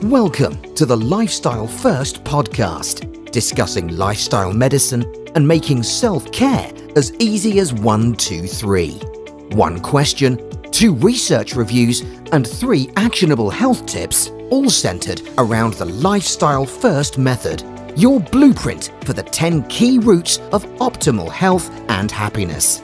Welcome to the Lifestyle First podcast, discussing lifestyle medicine and making self-care as easy as 1, 2, 3. 1 question, 2 research reviews, and 3 actionable health tips, all centered around the Lifestyle First method, your blueprint for the 10 key routes of optimal health and happiness.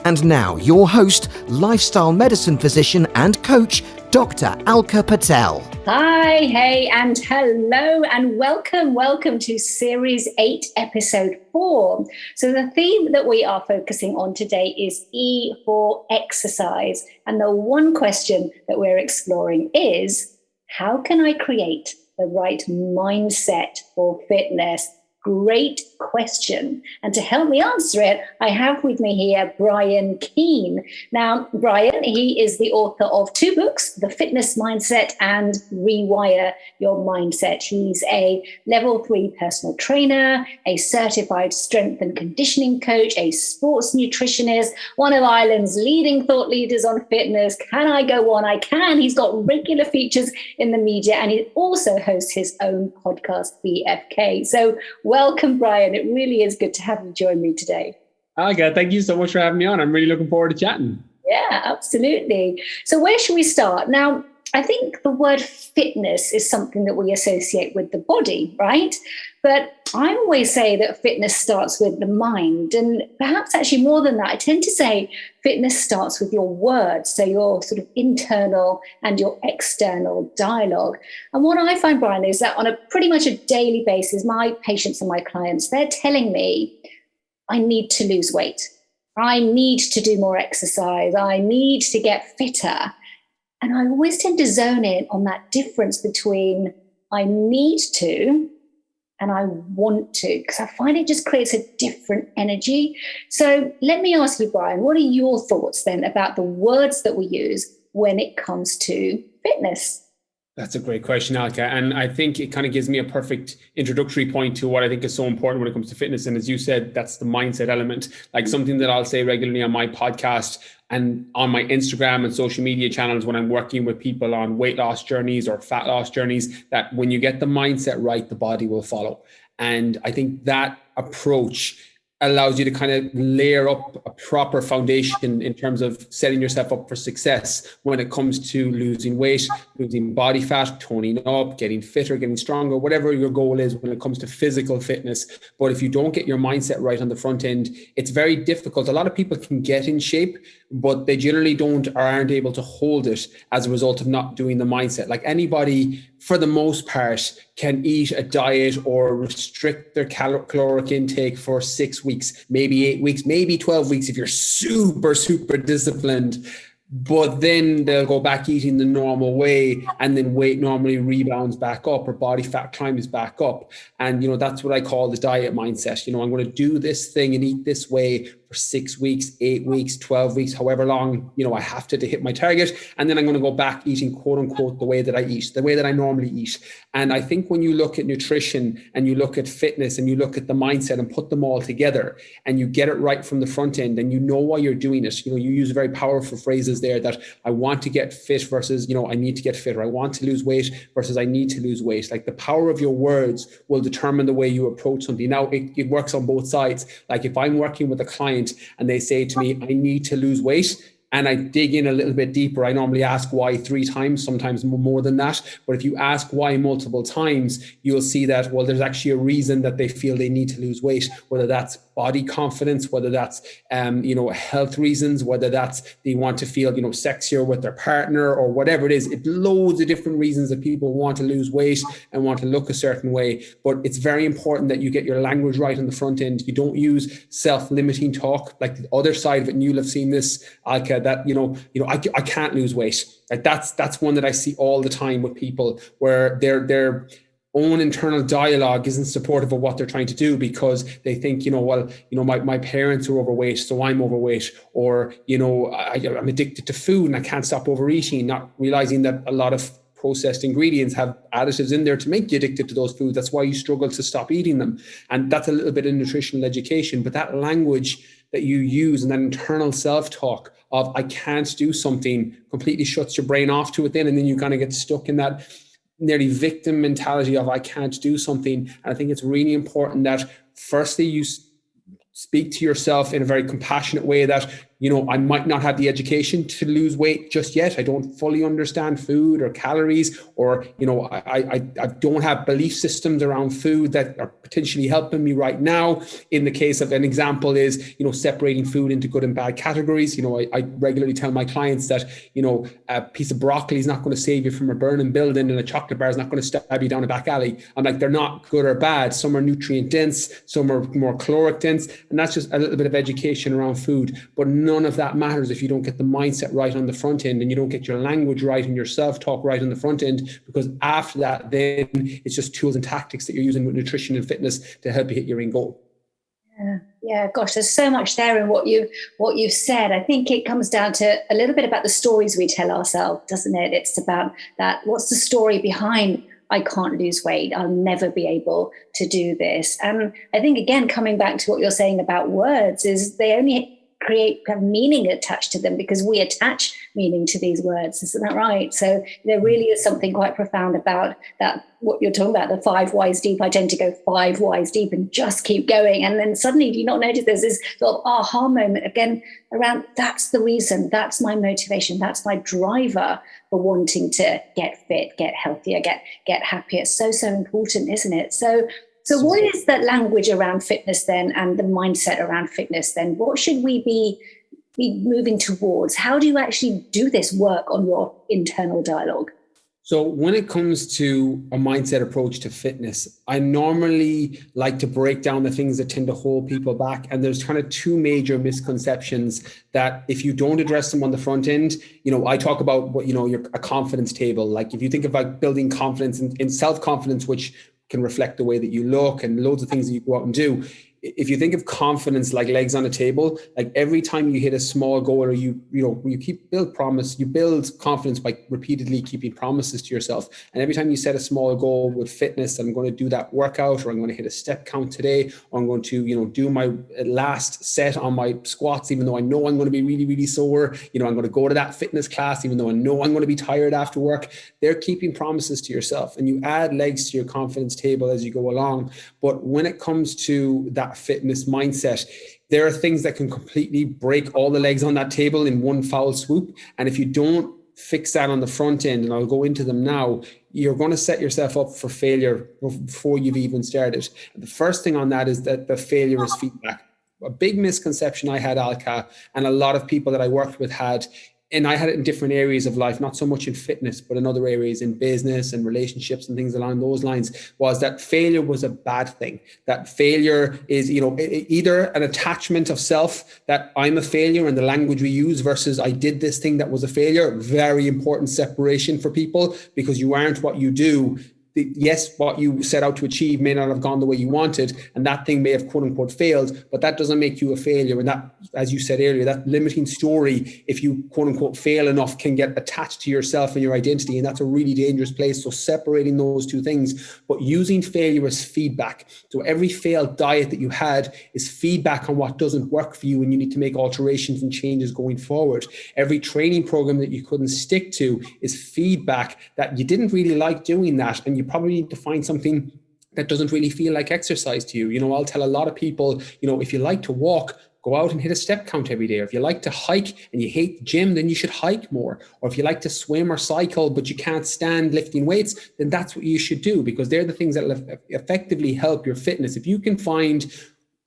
And now your host, lifestyle medicine physician and coach, Dr. Alka Patel. Hi, hey, and hello, and welcome to Series 8, Episode 4. So the theme that we are focusing on today is E for exercise. And the one question that we're exploring is, how can I create the right mindset for fitness? Great question. And to help me answer it, I have with me here Brian Keane. Now, Brian, he is the author of 2 books, The Fitness Mindset and Rewire Your Mindset. He's a level 3 personal trainer, a certified strength and conditioning coach, a sports nutritionist, one of Ireland's leading thought leaders on fitness. Can I go on? I can. He's got regular features in the media, and he also hosts his own podcast, BFK. So welcome, Brian. It really is good to have you join me today. Alka, thank you so much for having me on. I'm really looking forward to chatting. Yeah, absolutely. So where should we start? Now, I think the word fitness is something that we associate with the body, right? But I always say that fitness starts with the mind. And perhaps actually more than that, I tend to say fitness starts with your words. So your sort of internal and your external dialogue. And what I find, Brian, is that on a pretty much a daily basis, my patients and my clients, they're telling me, I need to lose weight. I need to do more exercise. I need to get fitter. And I always tend to zone in on that difference between I need to and I want to, because I find it just creates a different energy. So let me ask you, Brian, what are your thoughts then about the words that we use when it comes to fitness? That's a great question, Alka. And I think it kind of gives me a perfect introductory point to what I think is so important when it comes to fitness. And as you said, that's the mindset element, like something that I'll say regularly on my podcast and on my Instagram and social media channels when I'm working with people on weight loss journeys or fat loss journeys, that when you get the mindset right, the body will follow. And I think that approach allows you to kind of layer up a proper foundation in terms of setting yourself up for success when it comes to losing weight, losing body fat, toning up, getting fitter, getting stronger, whatever your goal is when it comes to physical fitness. But if you don't get your mindset right on the front end, it's very difficult. A lot of people can get in shape, but they generally don't or aren't able to hold it as a result of not doing the mindset. Like anybody, for the most part, can eat a diet or restrict their caloric intake for 6 weeks, maybe 8 weeks, maybe 12 weeks if you're super disciplined. But then they'll go back eating the normal way, and then weight normally rebounds back up or body fat climbs back up. And, that's what I call the diet mindset. I'm going to do this thing and eat this way for 6 weeks, 8 weeks, 12 weeks, however long, I have to hit my target. And then I'm going to go back eating, quote unquote, the way that I eat, the way that I normally eat. And I think when you look at nutrition and you look at fitness and you look at the mindset and put them all together and you get it right from the front end and you know why you're doing it, you use very powerful phrases there that I want to get fit versus, I need to get fit, or I want to lose weight versus I need to lose weight. Like the power of your words will determine the way you approach something. Now it works on both sides. Like if I'm working with a client and they say to me, I need to lose weight, and I dig in a little bit deeper, I normally ask why 3 times, sometimes more than that. But if you ask why multiple times, you'll see that, well, there's actually a reason that they feel they need to lose weight, whether that's body confidence, whether that's, health reasons, whether that's they want to feel, sexier with their partner or whatever it is. It loads of different reasons that people want to lose weight and want to look a certain way. But it's very important that you get your language right on the front end. You don't use self-limiting talk, like the other side of it. And you'll have seen this, Alka, that, I can't lose weight. Like that's one that I see all the time with people where their own internal dialogue isn't supportive of what they're trying to do because they think, my parents are overweight, so I'm overweight, or, I'm addicted to food and I can't stop overeating, not realizing that a lot of processed ingredients have additives in there to make you addicted to those foods. That's why you struggle to stop eating them. And that's a little bit of nutritional education, but that language that you use and that internal self-talk of I can't do something completely shuts your brain off to it then, and then you kind of get stuck in that nearly victim mentality of I can't do something. And I think it's really important that firstly, you speak to yourself in a very compassionate way that, I might not have the education to lose weight just yet. I don't fully understand food or calories, or, I don't have belief systems around food that are potentially helping me right now. In the case of an example is, separating food into good and bad categories. I regularly tell my clients that, a piece of broccoli is not going to save you from a burning building, and a chocolate bar is not going to stab you down a back alley. I'm like, they're not good or bad. Some are nutrient dense, some are more caloric dense. And that's just a little bit of education around food. But none of that matters if you don't get the mindset right on the front end, and you don't get your language right and your self-talk right on the front end, because after that, then it's just tools and tactics that you're using with nutrition and fitness to help you hit your end goal. Yeah, gosh, there's so much there in what you've said. I think it comes down to a little bit about the stories we tell ourselves, doesn't it? It's about that. What's the story behind I can't lose weight, I'll never be able to do this? And I think, again, coming back to what you're saying about words, is they only have meaning attached to them because we attach meaning to these words. Isn't that right? So there really is something quite profound about that, what you're talking about, the 5 whys deep. I tend to go 5 whys deep and just keep going. And then suddenly, do you not notice there's this sort of aha moment again around, that's the reason, that's my motivation, that's my driver for wanting to get fit, get healthier, get happier. So important, isn't it? So what is that language around fitness then, and the mindset around fitness then? What should we be moving towards? How do you actually do this work on your internal dialogue? So when it comes to a mindset approach to fitness, I normally like to break down the things that tend to hold people back. And there's kind of 2 major misconceptions that if you don't address them on the front end, I talk about what, a confidence table. Like if you think about building confidence in self-confidence, which can reflect the way that you look and loads of things that you go out and do. If you think of confidence like legs on a table, like every time you hit a small goal, or you build confidence by repeatedly keeping promises to yourself. And every time you set a small goal with fitness, I'm going to do that workout, or I'm going to hit a step count today, or I'm going to, do my last set on my squats, even though I know I'm going to be really, really sore. I'm going to go to that fitness class, even though I know I'm going to be tired after work. They're keeping promises to yourself, and you add legs to your confidence table as you go along. But when it comes to that fitness mindset, there are things that can completely break all the legs on that table in one foul swoop. And if you don't fix that on the front end, and I'll go into them now, you're going to set yourself up for failure before you've even started. The first thing on that is that the failure is feedback. A big misconception I had, Alka, and a lot of people that I worked with had, and I had it in different areas of life, not so much in fitness, but in other areas, in business and relationships and things along those lines, was that failure was a bad thing. That failure is, either an attachment of self, that I'm a failure, and the language we use, versus I did this thing that was a failure. Very important separation for people, because you aren't what you do. Yes, what you set out to achieve may not have gone the way you wanted, and that thing may have quote unquote failed, but that doesn't make you a failure. And that, as you said earlier, that limiting story, if you quote unquote fail enough, can get attached to yourself and your identity. And that's a really dangerous place. So separating those 2 things, but using failure as feedback. So every failed diet that you had is feedback on what doesn't work for you, and you need to make alterations and changes going forward. Every training program that you couldn't stick to is feedback that you didn't really like doing that, and you probably need to find something that doesn't really feel like exercise to you. I'll tell a lot of people, if you like to walk, go out and hit a step count every day. Or if you like to hike and you hate the gym, then you should hike more. Or if you like to swim or cycle, but you can't stand lifting weights, then that's what you should do, because they're the things that will effectively help your fitness. If you can find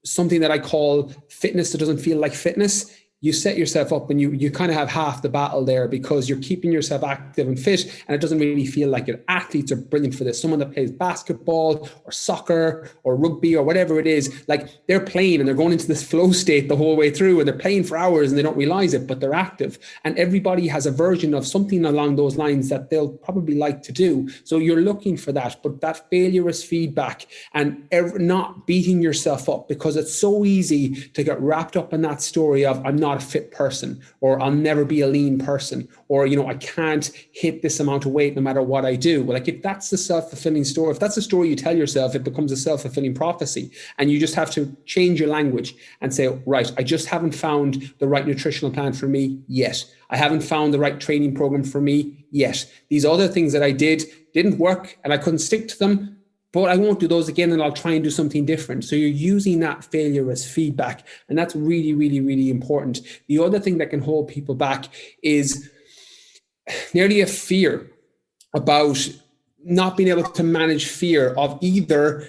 something that I call fitness that doesn't feel like fitness, you set yourself up, and you kind of have half the battle there, because you're keeping yourself active and fit, and it doesn't really feel like it. Athletes are brilliant for this. Someone that plays basketball or soccer or rugby or whatever it is, like they're playing and they're going into this flow state the whole way through, and they're playing for hours and they don't realize it, but they're active. And everybody has a version of something along those lines that they'll probably like to do. So you're looking for that, but that failure is feedback, and not beating yourself up, because it's so easy to get wrapped up in that story of I'm not a fit person, or I'll never be a lean person, or I can't hit this amount of weight no matter what I do. Like if that's the self-fulfilling story, if that's the story you tell yourself, it becomes a self-fulfilling prophecy. And you just have to change your language and say, right, I just haven't found the right nutritional plan for me yet. I haven't found the right training program for me yet. These other things that I did didn't work and I couldn't stick to them, but I won't do those again and I'll try and do something different. So you're using that failure as feedback. And that's really, really, really important. The other thing that can hold people back is nearly a fear about not being able to manage fear of either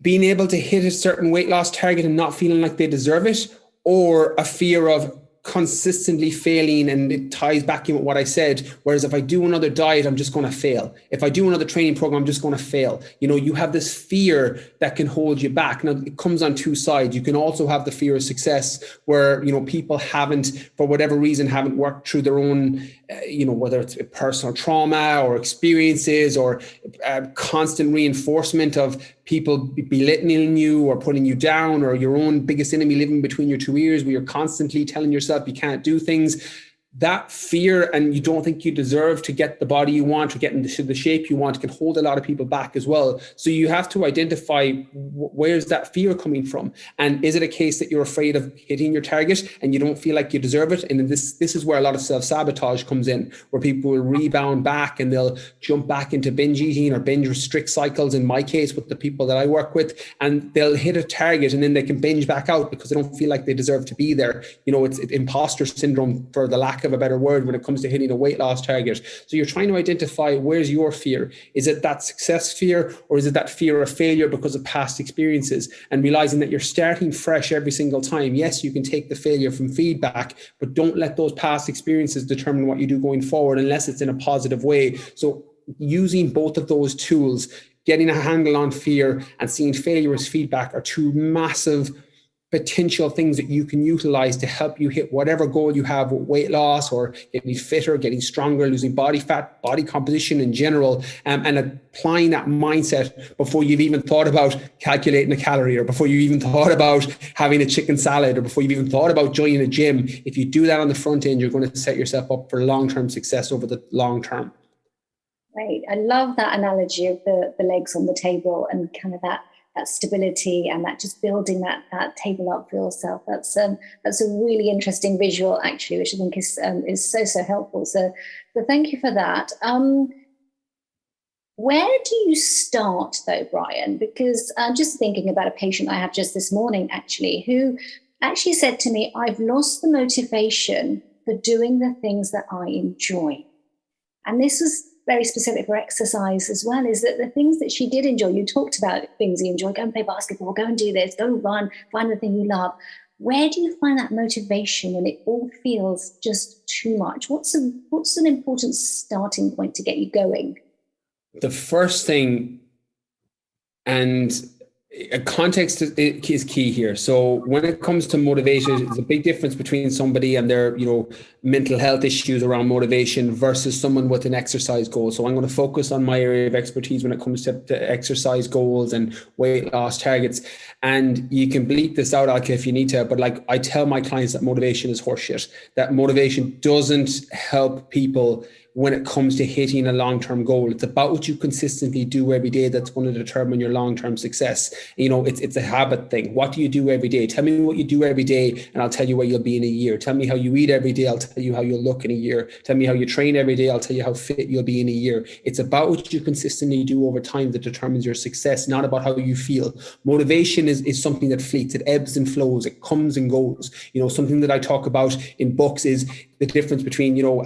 being able to hit a certain weight loss target and not feeling like they deserve it, or a fear of consistently failing. And it ties back in with what I said. Whereas if I do another diet, I'm just going to fail. If I do another training program, I'm just going to fail. You know, you have this fear that can hold you back. Now, it comes on two sides. You can also have the fear of success where, you know, people haven't, for whatever reason, haven't worked through their own, you know, whether it's personal trauma or experiences or constant reinforcement of people belittling you or putting you down, or your own biggest enemy living between your two ears where you're constantly telling yourself you can't do things. That fear, and you don't think you deserve to get the body you want or get into the shape you want, can hold a lot of people back as well. So you have to identify where's that fear coming from. And is it a case that you're afraid of hitting your target and you don't feel like you deserve it? And this is where a lot of self-sabotage comes in, where people will rebound back and they'll jump back into binge eating or binge restrict cycles, in my case with the people that I work with, and they'll hit a target and then they can binge back out because they don't feel like they deserve to be there. You know, it's imposter syndrome, for the lack of a better word, when it comes to hitting a weight loss target. So you're trying to identify, where's your fear? Is it that success fear, or is it that fear of failure because of past experiences? And realizing that you're starting fresh every single time. Yes, you can take the failure from feedback, but don't let those past experiences determine what you do going forward unless it's in a positive way. So using both of those tools, getting a handle on fear and seeing failure as feedback, are two massive potential things that you can utilize to help you hit whatever goal you have with weight loss, or getting fitter, getting stronger, losing body fat, body composition in general, and applying that mindset before you've even thought about calculating a calorie, or before you even thought about having a chicken salad, or before you've even thought about joining a gym. If you do that on the front end, you're going to set yourself up for long-term success over the long term. Right. I love that analogy of the legs on the table and kind of that stability and that just building that table up for yourself. That's a really interesting visual, actually, which I think is so helpful. So thank you for that. Where do you start though, Brian? Because just thinking about a patient I had just this morning, actually, who actually said to me, I've lost the motivation for doing the things that I enjoy. And this was very specific for exercise as well, is that the things that she did enjoy, you talked about things you enjoy, go and play basketball, go and do this, go run, find the thing you love. Where do you find that motivation when it all feels just too much? What's an important starting point to get you going? The first thing, and context is key here. So when it comes to motivation, there's a big difference between somebody and their, you know, mental health issues around motivation versus someone with an exercise goal. So I'm going to focus on my area of expertise when it comes to exercise goals and weight loss targets. And you can bleep this out, Alka, if you need to, but like I tell my clients that motivation is horseshit, that motivation doesn't help people when it comes to hitting a long-term goal. It's about what you consistently do every day that's going to determine your long-term success. You know, it's a habit thing. What do you do every day? Tell me what you do every day and I'll tell you where you'll be in a year. Tell me how you eat every day. I'll tell you how you'll look in a year. Tell me how you train every day. I'll tell you how fit you'll be in a year. It's about what you consistently do over time that determines your success, not about how you feel. Motivation is something that fleets. It ebbs and flows. It comes and goes. You know, something that I talk about in books is the difference between, you know,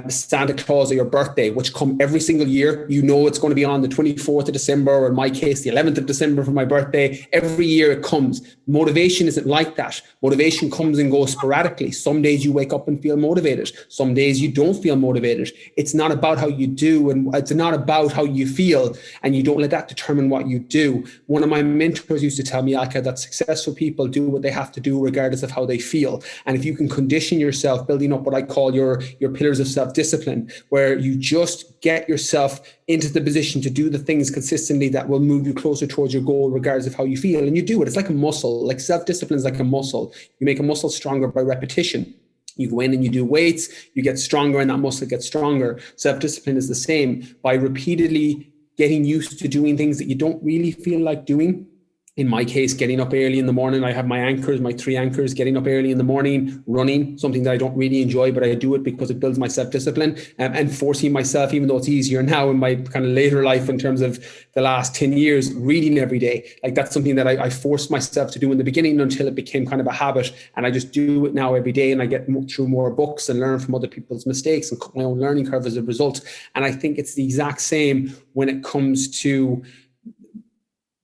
Santa Claus or your birthday, which come every single year. You know it's going to be on the 24th of December, or in my case, the 11th of December for my birthday. Every year it comes. Motivation isn't like that. Motivation comes and goes sporadically. Some days you wake up and feel motivated. Some days you don't feel motivated. It's not about how you do, and it's not about how you feel, and you don't let that determine what you do. One of my mentors used to tell me, Alka, that successful people do what they have to do regardless of how they feel. And if you can condition yourself, building up what I call your pillars of self-discipline, where you just get yourself into the position to do the things consistently that will move you closer towards your goal, regardless of how you feel. And you do it. It's like a muscle. Like self-discipline is like a muscle. You make a muscle stronger by repetition. You go in and you do weights, you get stronger, and that muscle gets stronger. Self-discipline is the same. By repeatedly getting used to doing things that you don't really feel like doing, In my case, getting up early in the morning. I have my anchors, my 3 anchors: getting up early in the morning, running, something that I don't really enjoy, but I do it because it builds my self-discipline, and forcing myself, even though it's easier now in my kind of later life in terms of the last 10 years, reading every day. Like, that's something that I forced myself to do in the beginning until it became kind of a habit. And I just do it now every day, and I get through more books and learn from other people's mistakes and cut my own learning curve as a result. And I think it's the exact same when it comes to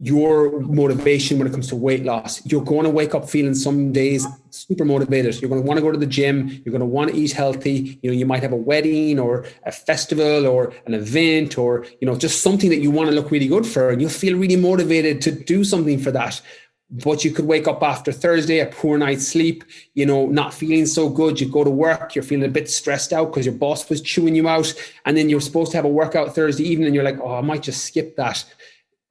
your motivation when it comes to weight loss. You're going to wake up feeling some days super motivated. You're going to want to go to the gym. You're going to want to eat healthy. You might have a wedding or a festival or an event, or, just something that you want to look really good for, and you'll feel really motivated to do something for that. But you could wake up after Thursday, a poor night's sleep, not feeling so good. You go to work, you're feeling a bit stressed out because your boss was chewing you out. And then you're supposed to have a workout Thursday evening, and you're like, oh, I might just skip that.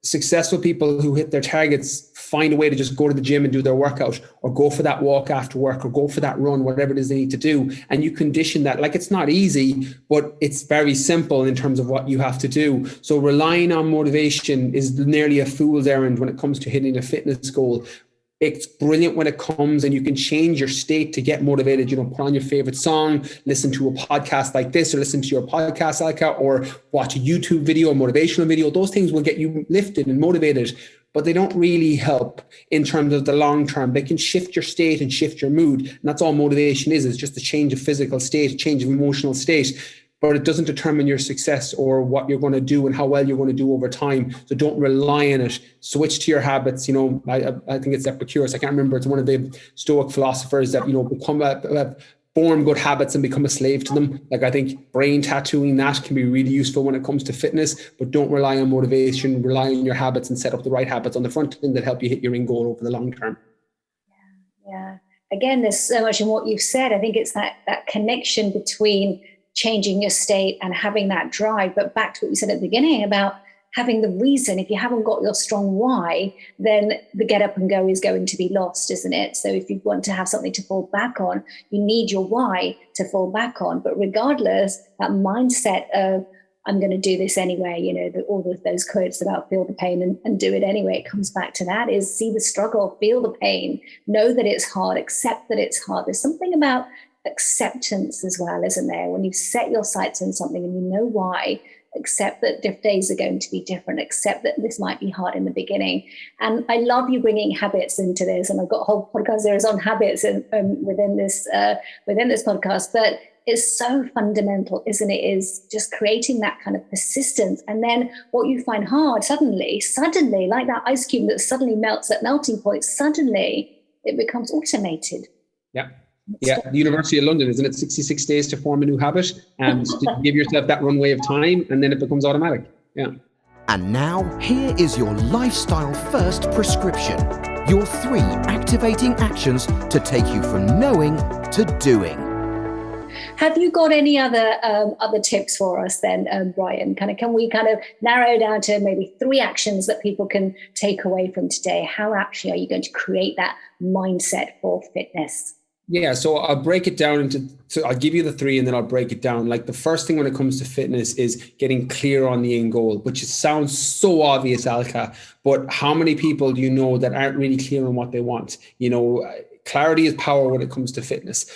Successful people who hit their targets find a way to just go to the gym and do their workout, or go for that walk after work, or go for that run, whatever it is they need to do. And you condition that. Like, it's not easy, but it's very simple in terms of what you have to do. So relying on motivation is nearly a fool's errand when it comes to hitting a fitness goal. It's brilliant when it comes and you can change your state to get motivated. Put on your favorite song, listen to a podcast like this, or listen to your podcast, Alka, or watch a YouTube video, a motivational video. Those things will get you lifted and motivated, but they don't really help in terms of the long term. They can shift your state and shift your mood. And that's all motivation is. It's just a change of physical state, a change of emotional state. But it doesn't determine your success or what you're going to do and how well you're going to do over time. So don't rely on it. Switch to your habits. I think it's Epicurus. I can't remember. It's one of the Stoic philosophers that, form good habits and become a slave to them. Like, I think brain tattooing that can be really useful when it comes to fitness, but don't rely on motivation. Rely on your habits and set up the right habits on the front end that help you hit your end goal over the long term. Yeah. Again, there's so much in what you've said. I think it's that connection between changing your state and having that drive. But back to what you said at the beginning about having the reason. If you haven't got your strong why, then the get up and go is going to be lost, isn't it? So if you want to have something to fall back on, you need your why to fall back on. But regardless, that mindset of, I'm going to do this anyway, all of those quotes about feel the pain and do it anyway, it comes back to that, is see the struggle, feel the pain, know that it's hard, accept that it's hard. There's something about acceptance as well, isn't there? When you set your sights on something and you know why, accept that days are going to be different, accept that this might be hard in the beginning. And I love you bringing habits into this, and I've got a whole podcast series on habits within this podcast, but it's so fundamental, isn't it? Is just creating that kind of persistence. And then what you find hard, suddenly, like that ice cube that suddenly melts at melting point, suddenly it becomes automated. Yeah, the University of London, isn't it 66 days to form a new habit, and give yourself that runway of time, and then it becomes automatic. Yeah. And now, here is your lifestyle first prescription. Your 3 activating actions to take you from knowing to doing. Have you got any other tips for us then, Brian? Can we narrow down to maybe 3 actions that people can take away from today? How actually are you going to create that mindset for fitness? Yeah, so I'll break it down so I'll give you the 3 and then I'll break it down. Like, the first thing when it comes to fitness is getting clear on the end goal, which sounds so obvious, Alka, but how many people do you know that aren't really clear on what they want? Clarity is power when it comes to fitness.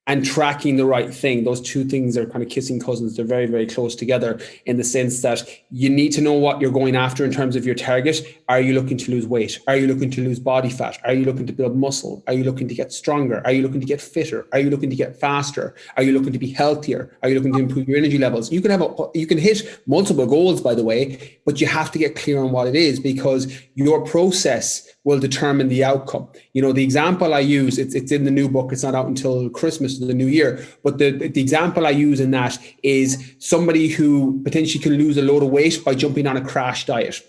And tracking the right thing. Those 2 things are kind of kissing cousins. They're very, very close together in the sense that you need to know what you're going after in terms of your target. Are you looking to lose weight? Are you looking to lose body fat? Are you looking to build muscle? Are you looking to get stronger? Are you looking to get fitter? Are you looking to get faster? Are you looking to be healthier? Are you looking to improve your energy levels? You can hit multiple goals, by the way, but you have to get clear on what it is, because your process will determine the outcome. The example I use, it's in the new book. It's not out until Christmas of the new year. But the example I use in that is somebody who potentially can lose a load of weight by jumping on a crash diet,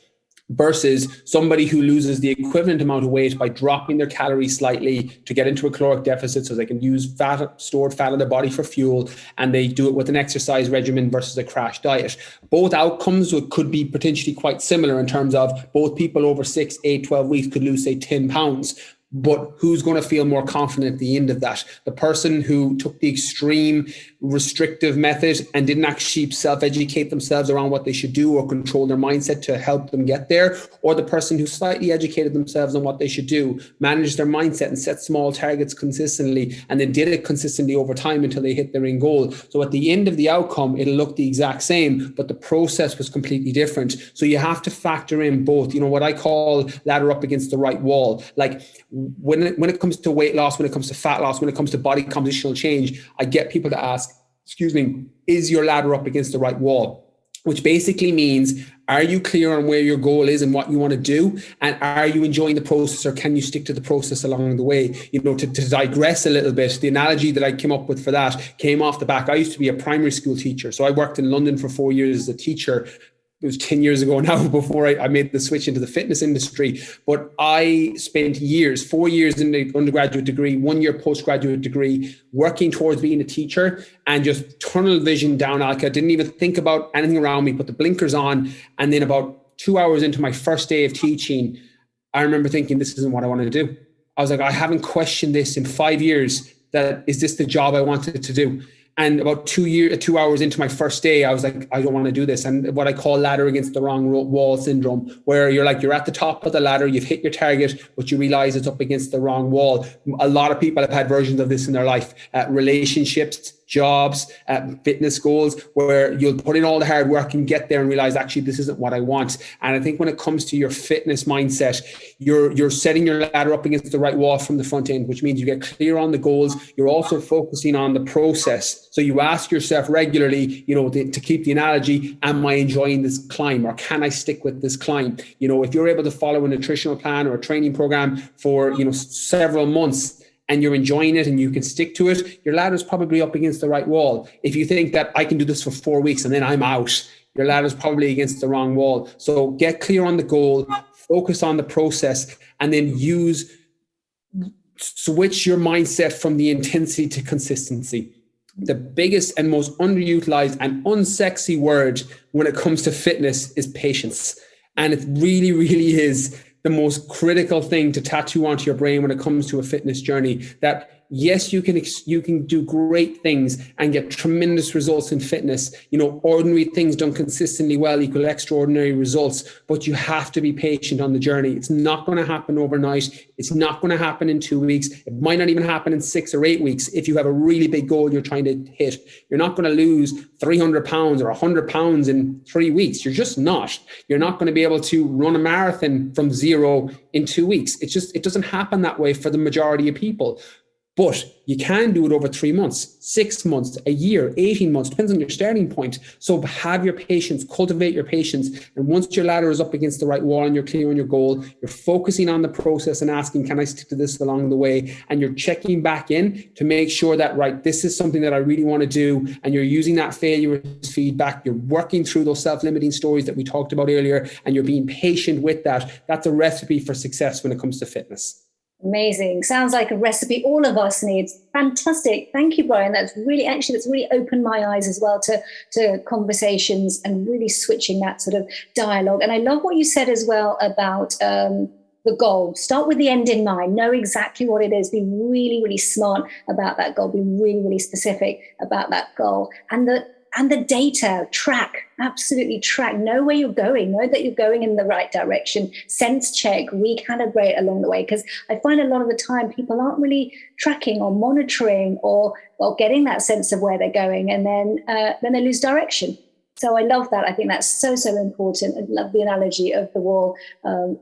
versus somebody who loses the equivalent amount of weight by dropping their calories slightly to get into a caloric deficit so they can use stored fat in their body for fuel, and they do it with an exercise regimen versus a crash diet. Both outcomes could be potentially quite similar in terms of both people over 6, 8, 12 weeks could lose, say, 10 pounds. But who's going to feel more confident at the end of that? The person who took the extreme restrictive method and didn't actually self-educate themselves around what they should do or control their mindset to help them get there, or the person who slightly educated themselves on what they should do, managed their mindset and set small targets consistently, and then did it consistently over time until they hit their end goal. So at the end of the outcome, it'll look the exact same, but the process was completely different. So you have to factor in both, what I call ladder up against the right wall. Like when it comes to weight loss, when it comes to fat loss, when it comes to body compositional change, I get people to ask, is your ladder up against the right wall? Which basically means, are you clear on where your goal is and what you want to do? And are you enjoying the process, or can you stick to the process along the way? To digress a little bit, the analogy that I came up with for that came off the back. I used to be a primary school teacher. So I worked in London for 4 years as a teacher. It was 10 years ago now before I made the switch into the fitness industry. But I spent 4 years in the undergraduate degree, 1 year postgraduate degree, working towards being a teacher, and just tunnel vision down, Alka. Didn't even think about anything around me, put the blinkers on. And then about 2 hours into my first day of teaching, I remember thinking, this isn't what I want to do. I was like, I haven't questioned this in 5 years. Is this the job I wanted to do? And about 2 hours into my first day, I was like, I don't want to do this. And what I call ladder against the wrong wall syndrome, where you're at the top of the ladder, you've hit your target, but you realize it's up against the wrong wall. A lot of people have had versions of this in their life, relationships, jobs, fitness goals, where you'll put in all the hard work and get there and realize, actually, this isn't what I want. And I think when it comes to your fitness mindset, you're setting your ladder up against the right wall from the front end, which means you get clear on the goals. You're also focusing on the process. So you ask yourself regularly, to keep the analogy, am I enjoying this climb, or can I stick with this climb? If you're able to follow a nutritional plan or a training program for, several months, and you're enjoying it and you can stick to it, your ladder's probably up against the right wall. If you think that I can do this for 4 weeks and then I'm out, your ladder's probably against the wrong wall. So get clear on the goal, focus on the process, and then switch your mindset from the intensity to consistency. The biggest and most underutilized and unsexy word when it comes to fitness is patience. And it really, really is the most critical thing to tattoo onto your brain when it comes to a fitness journey. That yes, you can do great things and get tremendous results in fitness. Ordinary things done consistently well equal extraordinary results, but you have to be patient on the journey. It's not going to happen overnight. It's not going to happen in 2 weeks. It might not even happen in 6 or 8 weeks. If you have a really big goal you're trying to hit, you're not going to lose 300 pounds or 100 pounds in 3 weeks. You're just not. You're not going to be able to run a marathon from zero in 2 weeks. It doesn't happen that way for the majority of people. But you can do it over 3 months, 6 months, a year, 18 months, depends on your starting point. So have your patience, cultivate your patience. And once your ladder is up against the right wall and you're clear on your goal, you're focusing on the process and asking, can I stick to this along the way? And you're checking back in to make sure that, right, this is something that I really want to do. And you're using that failure as feedback. You're working through those self-limiting stories that we talked about earlier, and you're being patient with that. That's a recipe for success when it comes to fitness. Amazing. Sounds like a recipe all of us need. Fantastic. Thank you, Brian. That's really opened my eyes as well to conversations and really switching that sort of dialogue. And I love what you said as well about the goal. Start with the end in mind. Know exactly what it is. Be really, really smart about that goal. Be really, really specific about that goal. And the data, absolutely track, know where you're going, know that you're going in the right direction, sense check, recalibrate along the way. Because I find a lot of the time people aren't really tracking or monitoring or getting that sense of where they're going, and then they lose direction. So I love that. I think that's so, so important. I love the analogy of the wall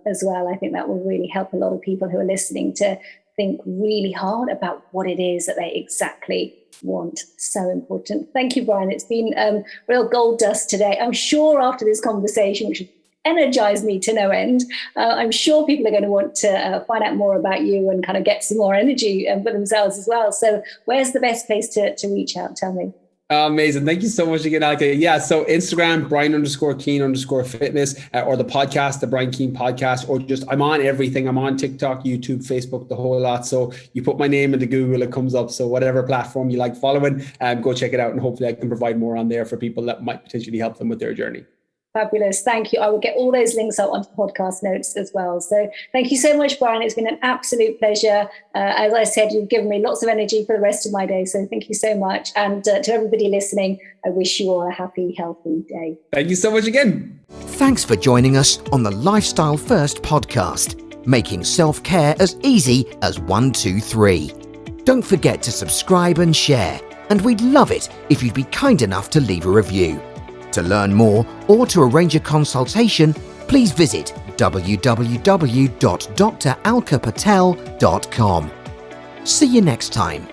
as well. I think that will really help a lot of people who are listening to think really hard about what it is that they exactly want. So important. Thank you, Brian. It's been real gold dust today. I'm sure after this conversation, which energized me to no end, I'm sure people are going to want to find out more about you and kind of get some more energy for themselves as well. So where's the best place to reach out? Tell me. Amazing. Thank you so much again, Alka. Yeah. So Instagram, Brian_Keane_fitness, or the podcast, the Brian Keane podcast, or just, I'm on everything. I'm on TikTok, YouTube, Facebook, the whole lot. So you put my name into Google, it comes up. So whatever platform you like following, go check it out. And hopefully I can provide more on there for people that might potentially help them with their journey. Fabulous. Thank you. I will get all those links up onto podcast notes as well. So thank you so much, Brian. It's been an absolute pleasure. As I said, you've given me lots of energy for the rest of my day. So thank you so much. And to everybody listening, I wish you all a happy, healthy day. Thank you so much again. Thanks for joining us on the Lifestyle First podcast, making self-care as easy as 1, 2, 3. Don't forget to subscribe and share, and we'd love it if you'd be kind enough to leave a review. To learn more or to arrange a consultation, please visit www.dralkapatel.com. See you next time.